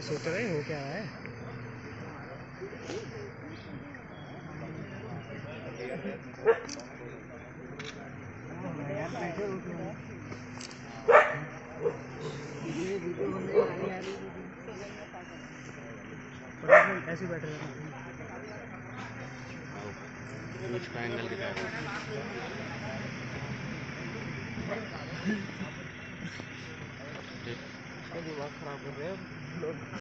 सोच रहे हो क्या है। ऐसे बैठे उसका एंगल दिखा दिमाग खराब कर रहे हैं।